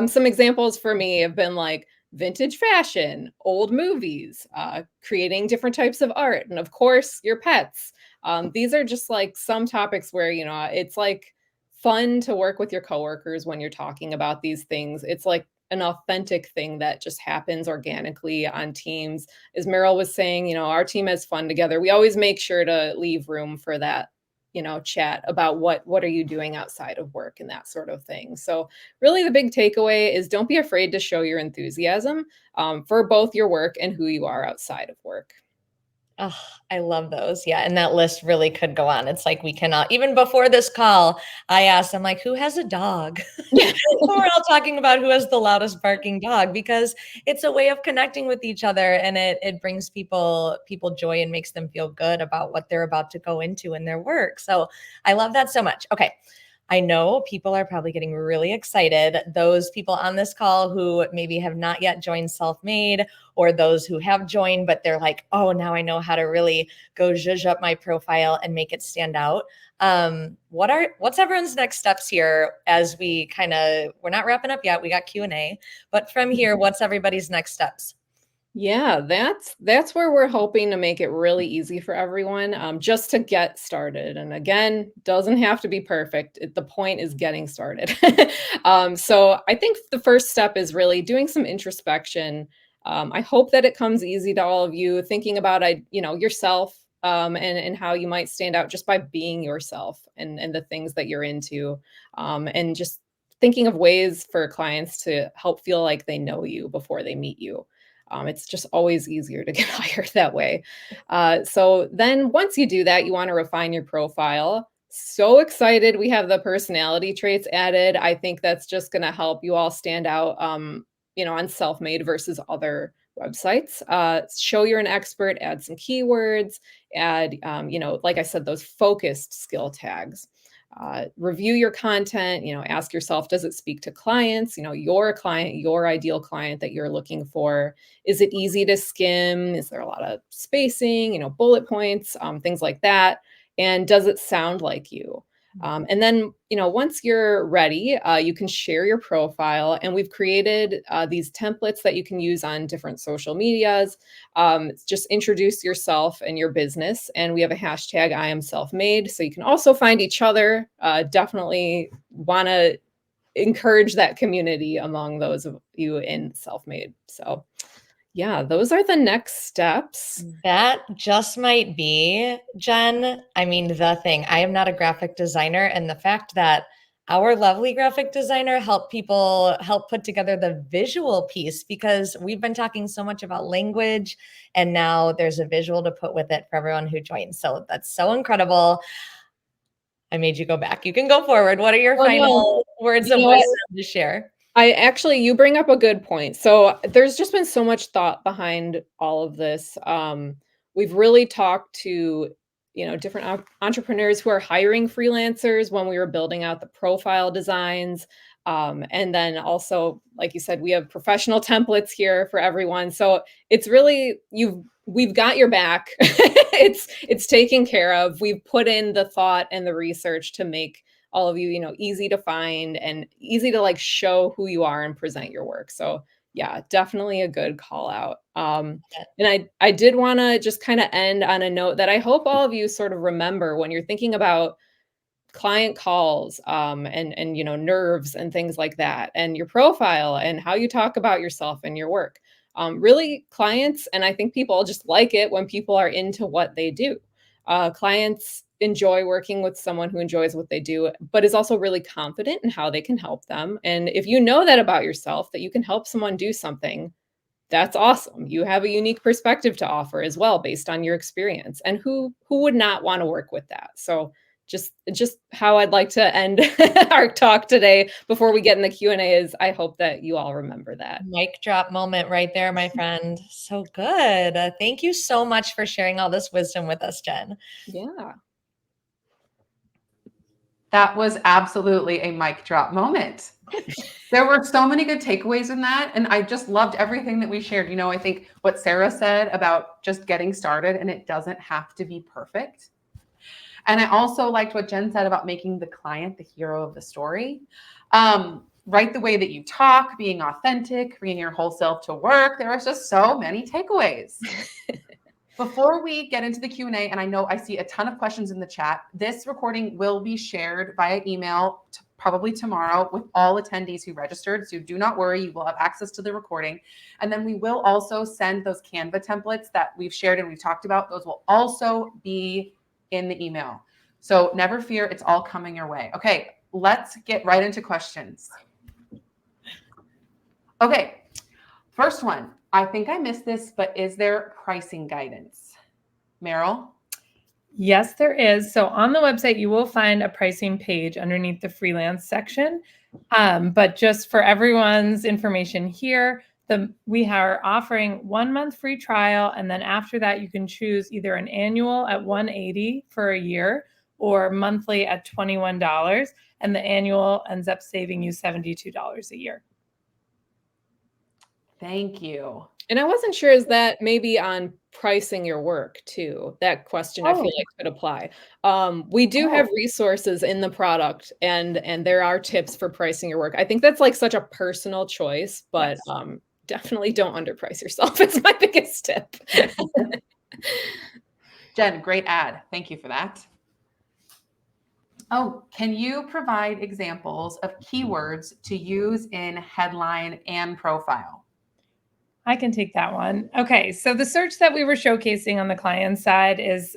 [SPEAKER 3] some examples for me have been like vintage fashion, old movies, creating different types of art, and of course, your pets. These are just like some topics where, it's like fun to work with your coworkers when you're talking about these things. It's like an authentic thing that just happens organically on teams. As Meryl was saying, our team has fun together. We always make sure to leave room for that, chat about what are you doing outside of work and that sort of thing. So really the big takeaway is don't be afraid to show your enthusiasm for both your work and who you are outside of work.
[SPEAKER 4] Oh, I love those. Yeah. And that list really could go on. It's like we cannot, even before this call, I asked, I'm like, who has a dog?
[SPEAKER 3] Yeah.
[SPEAKER 4] We're all talking about who has the loudest barking dog, because it's a way of connecting with each other, and it brings people joy and makes them feel good about what they're about to go into in their work. So I love that so much. Okay. I know people are probably getting really excited. Those people on this call who maybe have not yet joined SelfMade, or those who have joined, but they're like, oh, now I know how to really go zhuzh up my profile and make it stand out. What's everyone's next steps here as we're not wrapping up yet. We got Q&A, but from here, what's everybody's next steps?
[SPEAKER 3] Yeah, that's where we're hoping to make it really easy for everyone, just to get started. And again, doesn't have to be perfect. The point is getting started. So I think the first step is really doing some introspection. I hope that it comes easy to all of you, thinking about yourself, and how you might stand out just by being yourself and the things that you're into, and just thinking of ways for clients to help feel like they know you before they meet you. It's just always easier to get hired that way. So then once you do that, you want to refine your profile. So excited we have the personality traits added. I think that's just going to help you all stand out, on SelfMade versus other websites. Show you're an expert, add some keywords, add, like I said, those focused skill tags. Review your content, ask yourself, does it speak to clients? Your client, your ideal client that you're looking for. Is it easy to skim? Is there a lot of spacing, bullet points, things like that? And does it sound like you? And then, once you're ready, you can share your profile. And we've created these templates that you can use on different social medias. Just introduce yourself and your business. And we have a hashtag I am self-made. So you can also find each other. Definitely want to encourage that community among those of you in self-made. So yeah, those are the next steps.
[SPEAKER 4] That just might be, Jen, the thing. I am not a graphic designer, and the fact that our lovely graphic designer help put together the visual piece, because we've been talking so much about language, and now there's a visual to put with it for everyone who joins. So that's so incredible. I made you go back. You can go forward. What are your final words of wisdom to share?
[SPEAKER 3] You bring up a good point. So there's just been so much thought behind all of this. We've really talked to, different entrepreneurs who are hiring freelancers when we were building out the profile designs. And then also, like you said, we have professional templates here for everyone. So it's really, we've got your back. It's taken care of. We've put in the thought and the research to make all of you, easy to find and easy to show who you are and present your work. So yeah, definitely a good call out. And I did want to just kind of end on a note that I hope all of you sort of remember when you're thinking about client calls, and nerves and things like that, and your profile and how you talk about yourself and your work. Really, clients, and I think people just like it when people are into what they do. Clients enjoy working with someone who enjoys what they do, but is also really confident in how they can help them. And if you know that about yourself, that you can help someone do something, that's awesome. You have a unique perspective to offer as well, based on your experience. And who would not want to work with that? So just how I'd like to end our talk today before we get in the Q&A is I hope that you all remember that.
[SPEAKER 4] Mic drop moment right there, my friend. So good. Thank you so much for sharing all this wisdom with us, Jen.
[SPEAKER 3] Yeah.
[SPEAKER 1] That was absolutely a mic drop moment. There were so many good takeaways in that. And I just loved everything that we shared. I think what Sarah said about just getting started, and it doesn't have to be perfect. And I also liked what Jen said about making the client the hero of the story. Right, the way that you talk, being authentic, bringing your whole self to work. There was just so many takeaways. Before we get into the Q&A, and I know I see a ton of questions in the chat, this recording will be shared via email probably tomorrow with all attendees who registered. So do not worry, you will have access to the recording. And then we will also send those Canva templates that we've shared and we've talked about. Those will also be in the email. So never fear, it's all coming your way. Okay, let's get right into questions. Okay, first one. I think I missed this, but is there pricing guidance? Meryl?
[SPEAKER 2] Yes, there is. So on the website, you will find a pricing page underneath the freelance section. But just for everyone's information here, we are offering 1 month free trial. And then after that, you can choose either an annual at $180 for a year or monthly at $21. And the annual ends up saving you $72 a year.
[SPEAKER 1] Thank you.
[SPEAKER 3] And I wasn't sure, is that maybe on pricing your work too? That question I feel like could apply. We do have resources in the product and there are tips for pricing your work. I think that's like such a personal choice, but definitely don't underprice yourself. It's my biggest tip.
[SPEAKER 1] Jen, great ad. Thank you for that. Oh, can you provide examples of keywords to use in headline and profile?
[SPEAKER 2] I can take that one. Okay, so the search that we were showcasing on the client side is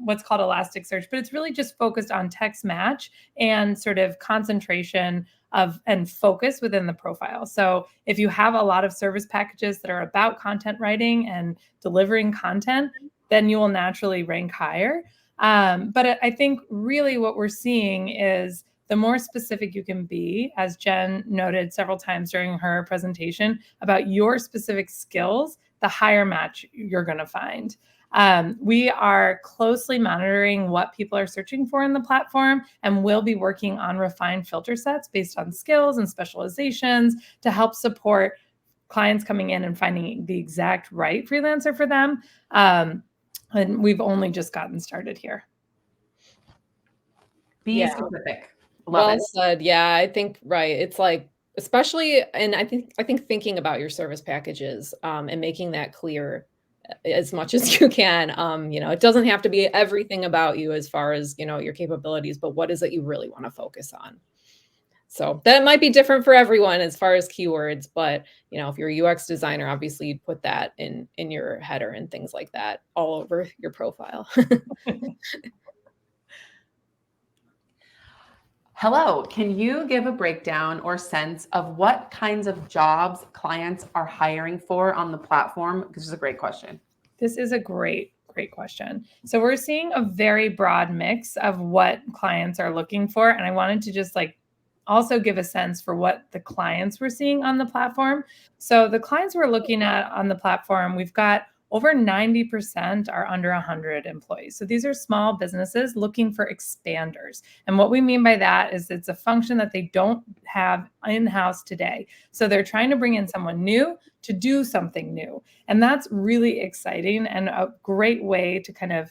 [SPEAKER 2] what's called Elasticsearch, but it's really just focused on text match and sort of concentration of and focus within the profile. So if you have a lot of service packages that are about content writing and delivering content, then you will naturally rank higher. But I think really what we're seeing is the more specific you can be, as Jen noted several times during her presentation, about your specific skills, the higher match you're going to find. We are closely monitoring what people are searching for in the platform, and we'll be working on refined filter sets based on skills and specializations to help support clients coming in and finding the exact right freelancer for them. And we've only just gotten started here.
[SPEAKER 1] Be specific.
[SPEAKER 3] Well said. Yeah, I think, right. It's like, especially, and I think thinking about your service packages and making that clear as much as you can. It doesn't have to be everything about you as far as, your capabilities, but what is it you really want to focus on? So that might be different for everyone as far as keywords, but if you're a UX designer, obviously you'd put that in your header and things like that all over your profile.
[SPEAKER 1] Hello, can you give a breakdown or sense of what kinds of jobs clients are hiring for on the platform? This is a great question.
[SPEAKER 2] This is a great question. So we're seeing a very broad mix of what clients are looking for. And I wanted to just also give a sense for what the clients we're seeing on the platform. So the clients we're looking at on the platform, we've got over 90% are under 100 employees. So these are small businesses looking for expanders. And what we mean by that is it's a function that they don't have in-house today. So they're trying to bring in someone new to do something new. And that's really exciting and a great way to kind of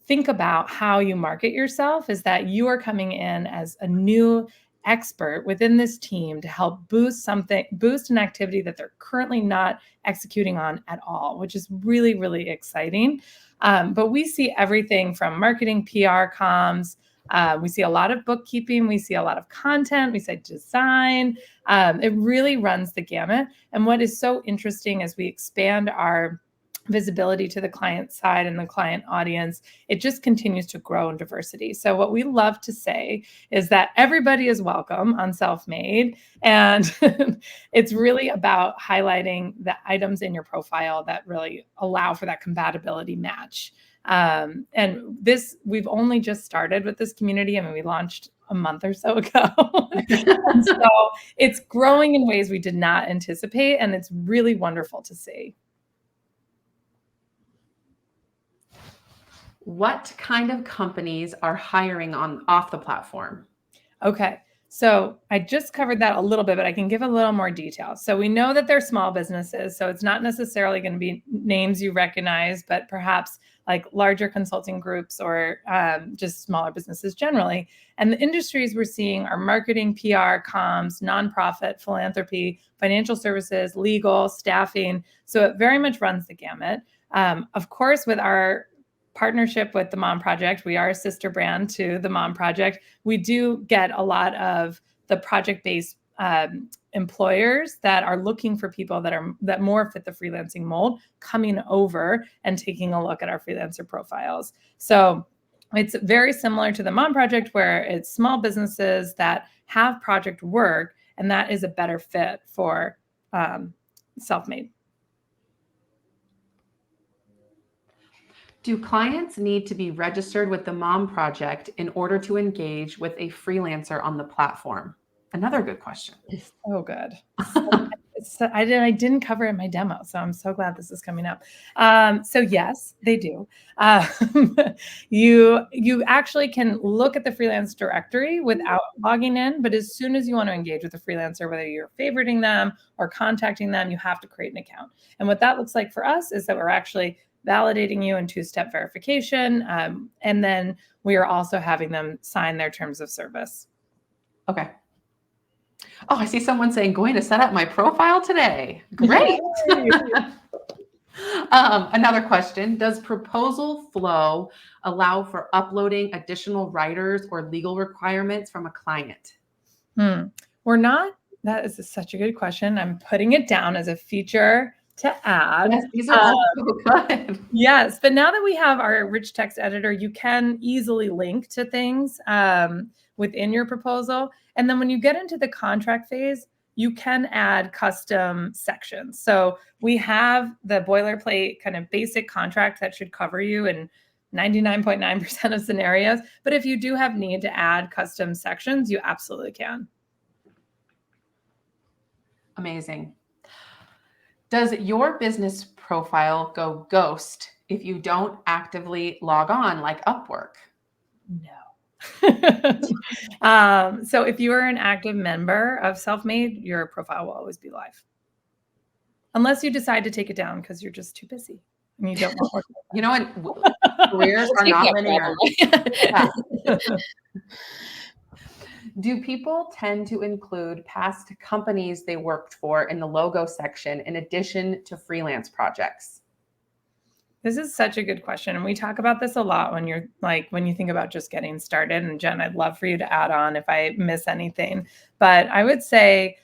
[SPEAKER 2] think about how you market yourself, is that you are coming in as a new expert within this team to help boost an activity that they're currently not executing on at all, which is really, really exciting. But we see everything from marketing, PR, comms. We see a lot of bookkeeping. We see a lot of content. We see design. It really runs the gamut. And what is so interesting as we expand our visibility to the client side and the client audience, it just continues to grow in diversity. So what we love to say is that everybody is welcome on SelfMade. And it's really about highlighting the items in your profile that really allow for that compatibility match. And we've only just started with this community. I mean, we launched a month or so ago. And so it's growing in ways we did not anticipate. And it's really wonderful to see.
[SPEAKER 1] What kind of companies are hiring off the platform?
[SPEAKER 2] Okay. So I just covered that a little bit, but I can give a little more detail. So we know that they're small businesses, so it's not necessarily going to be names you recognize, but perhaps like larger consulting groups or just smaller businesses generally. And the industries we're seeing are marketing, PR, comms, nonprofit, philanthropy, financial services, legal, staffing. So it very much runs the gamut. Of course, with our partnership with the Mom Project, we are a sister brand to the Mom Project. We do get a lot of the project-based employers that are looking for people that more fit the freelancing mold coming over and taking a look at our freelancer profiles. So it's very similar to the Mom Project, where it's small businesses that have project work, and that is a better fit for SelfMade.
[SPEAKER 1] Do clients need to be registered with the Mom Project in order to engage with a freelancer on the platform? Another good question.
[SPEAKER 2] So good. I didn't cover it in my demo, so I'm so glad this is coming up. So yes, they do. You actually can look at the freelance directory without logging in, but as soon as you want to engage with a freelancer, whether you're favoriting them or contacting them, you have to create an account. And what that looks like for us is that we're actually validating you in two-step verification, and then we are also having them sign their terms of service.
[SPEAKER 1] Okay. Oh, I see someone saying, going to set up my profile today. Great. Another question, does proposal flow allow for uploading additional writers or legal requirements from a client?
[SPEAKER 2] We're not, that is such a good question. I'm putting it down as a feature to add.
[SPEAKER 1] Yes, these are all so good.
[SPEAKER 2] Yes, but now that we have our rich text editor, you can easily link to things within your proposal. And then when you get into the contract phase, you can add custom sections. So we have the boilerplate kind of basic contract that should cover you in 99.9% of scenarios. But if you do have need to add custom sections, you absolutely can.
[SPEAKER 1] Amazing. Does your business profile go ghost if you don't actively log on like Upwork?
[SPEAKER 2] No. So if you are an active member of SelfMade, your profile will always be live. Unless you decide to take it down because you're just too busy and you don't want work.
[SPEAKER 1] You know what? Careers are not linear. Yeah. Do people tend to include past companies they worked for in the logo section in addition to freelance projects?
[SPEAKER 2] This is such a good question. And we talk about this a lot when you think about just getting started. And Jen, I'd love for you to add on if I miss anything. But I would say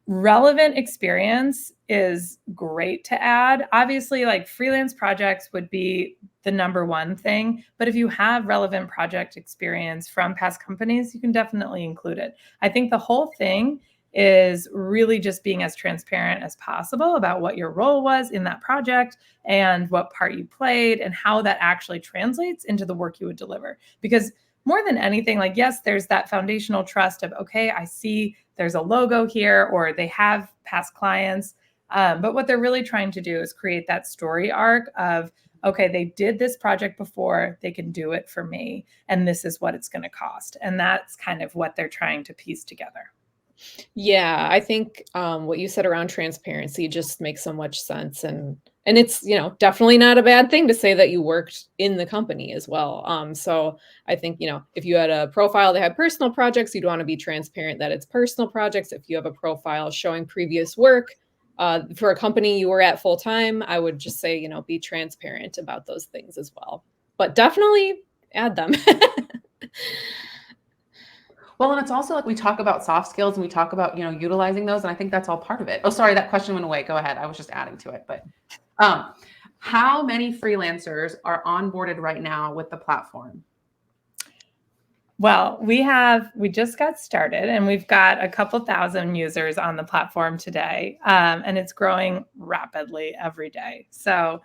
[SPEAKER 2] relevant experience is great to add. Obviously, like freelance projects would be the number one thing. But if you have relevant project experience from past companies, you can definitely include it. I think the whole thing is really just being as transparent as possible about what your role was in that project and what part you played and how that actually translates into the work you would deliver. Because more than anything, like, yes, there's that foundational trust of, okay, I see there's a logo here or they have past clients. But what they're really trying to do is create that story arc of, okay, they did this project before, they can do it for me, and this is what it's going to cost. And that's kind of what they're trying to piece together.
[SPEAKER 3] Yeah, I think what you said around transparency just makes so much sense. And it's, definitely not a bad thing to say that you worked in the company as well. So I think, if you had a profile that had personal projects, you'd want to be transparent that it's personal projects. If you have a profile showing previous work for a company you were at full time, I would just say, be transparent about those things as well. But definitely add them.
[SPEAKER 1] Well, and it's also like we talk about soft skills and we talk about, utilizing those. And I think that's all part of it. Oh, sorry, that question went away. Go ahead. I was just adding to it. But how many freelancers are onboarded right now with the platform?
[SPEAKER 2] Well, we just got started and we've got a couple thousand users on the platform today. And it's growing rapidly every day. So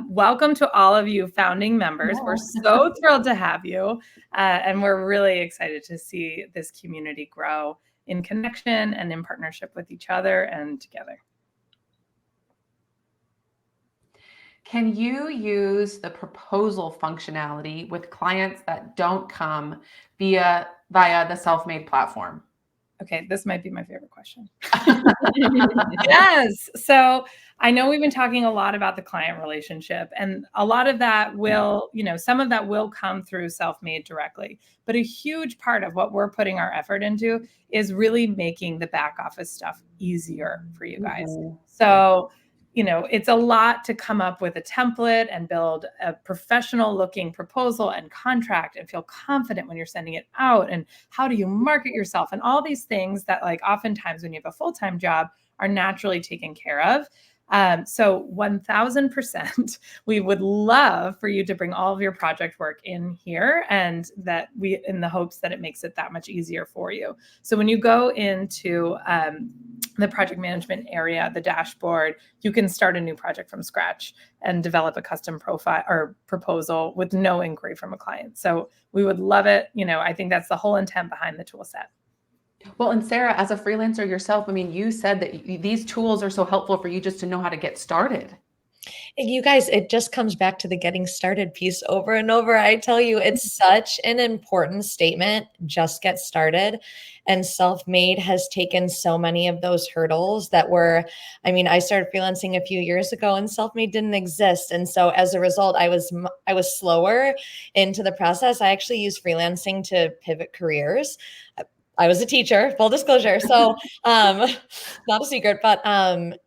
[SPEAKER 2] welcome to all of you founding members. Yeah. We're so thrilled to have you. And we're really excited to see this community grow in connection and in partnership with each other and together.
[SPEAKER 1] Can you use the proposal functionality with clients that don't come via the SelfMade platform?
[SPEAKER 2] Okay, this might be my favorite question. Yes. So I know we've been talking a lot about the client relationship, and a lot of that will, some of that will come through SelfMade directly. But a huge part of what we're putting our effort into is really making the back office stuff easier for you guys. So, it's a lot to come up with a template and build a professional looking proposal and contract and feel confident when you're sending it out. And how do you market yourself and all these things that, like, oftentimes when you have a full-time job are naturally taken care of. So 1000%, we would love for you to bring all of your project work in here, and that in the hopes that it makes it that much easier for you. So when you go into the project management area, the dashboard, you can start a new project from scratch and develop a custom profile or proposal with no inquiry from a client. So we would love it. I think that's the whole intent behind the tool set.
[SPEAKER 1] Well, and Sarah, as a freelancer yourself, I mean, you said that these tools are so helpful for you just to know how to get started.
[SPEAKER 4] You guys, it just comes back to the getting started piece over and over. I tell you, it's such an important statement. Just get started. And SelfMade has taken so many of those hurdles that I started freelancing a few years ago and SelfMade didn't exist. And so as a result, I was slower into the process. I actually used freelancing to pivot careers. I was a teacher, full disclosure. So not a secret, but I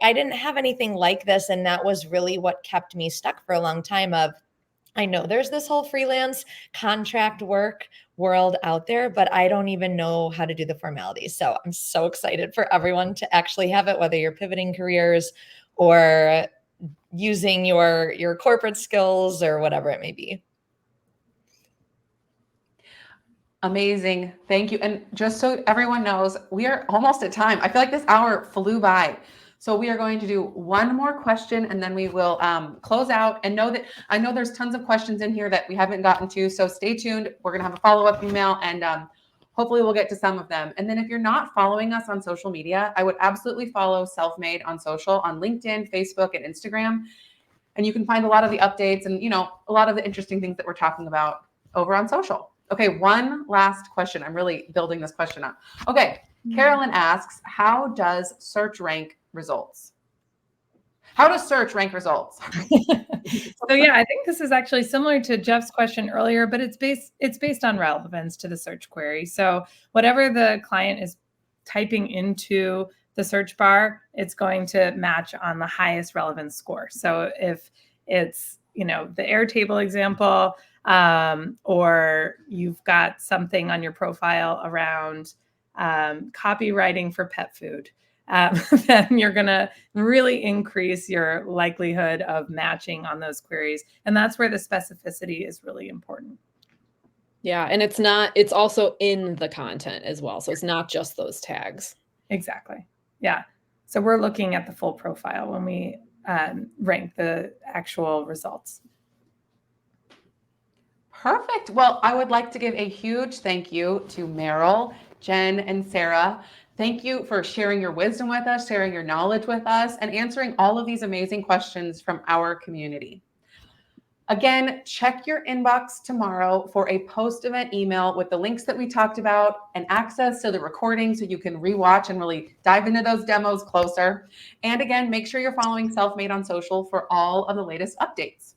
[SPEAKER 4] didn't have anything like this. And that was really what kept me stuck for a long time I know there's this whole freelance contract work world out there, but I don't even know how to do the formalities. So I'm so excited for everyone to actually have it, whether you're pivoting careers or using your corporate skills or whatever it may be.
[SPEAKER 1] Amazing. Thank you. And just so everyone knows, we are almost at time. I feel like this hour flew by. So we are going to do one more question and then we will close out. And I know there's tons of questions in here that we haven't gotten to. So stay tuned. We're going to have a follow-up email and hopefully we'll get to some of them. And then if you're not following us on social media, I would absolutely follow SelfMade on social, on LinkedIn, Facebook, and Instagram. And you can find a lot of the updates and, a lot of the interesting things that we're talking about over on social. Okay, one last question. I'm really building this question up. Okay, Carolyn asks, how does search rank results? How does search rank results?
[SPEAKER 2] So yeah, I think this is actually similar to Jeff's question earlier, but it's based on relevance to the search query. So whatever the client is typing into the search bar, it's going to match on the highest relevance score. So if it's, the Airtable example, or you've got something on your profile around copywriting for pet food, then you're going to really increase your likelihood of matching on those queries. And that's where the specificity is really important.
[SPEAKER 3] Yeah. And it's also in the content as well. So it's not just those tags.
[SPEAKER 2] Exactly. Yeah. So we're looking at the full profile when we rank the actual results.
[SPEAKER 1] Perfect. Well, I would like to give a huge thank you to Meryl, Jen, and Sarah. Thank you for sharing your wisdom with us, sharing your knowledge with us, and answering all of these amazing questions from our community. Again, check your inbox tomorrow for a post-event email with the links that we talked about and access to the recording so you can rewatch and really dive into those demos closer. And again, make sure you're following SelfMade on social for all of the latest updates.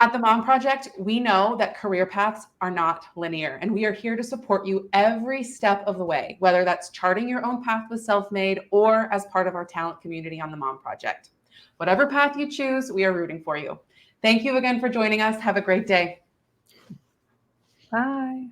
[SPEAKER 1] At the Mom Project, we know that career paths are not linear, and we are here to support you every step of the way, whether that's charting your own path with SelfMade or as part of our talent community on the Mom Project. Whatever path you choose, we are rooting for you. Thank you again for joining us. Have a great day.
[SPEAKER 2] Bye.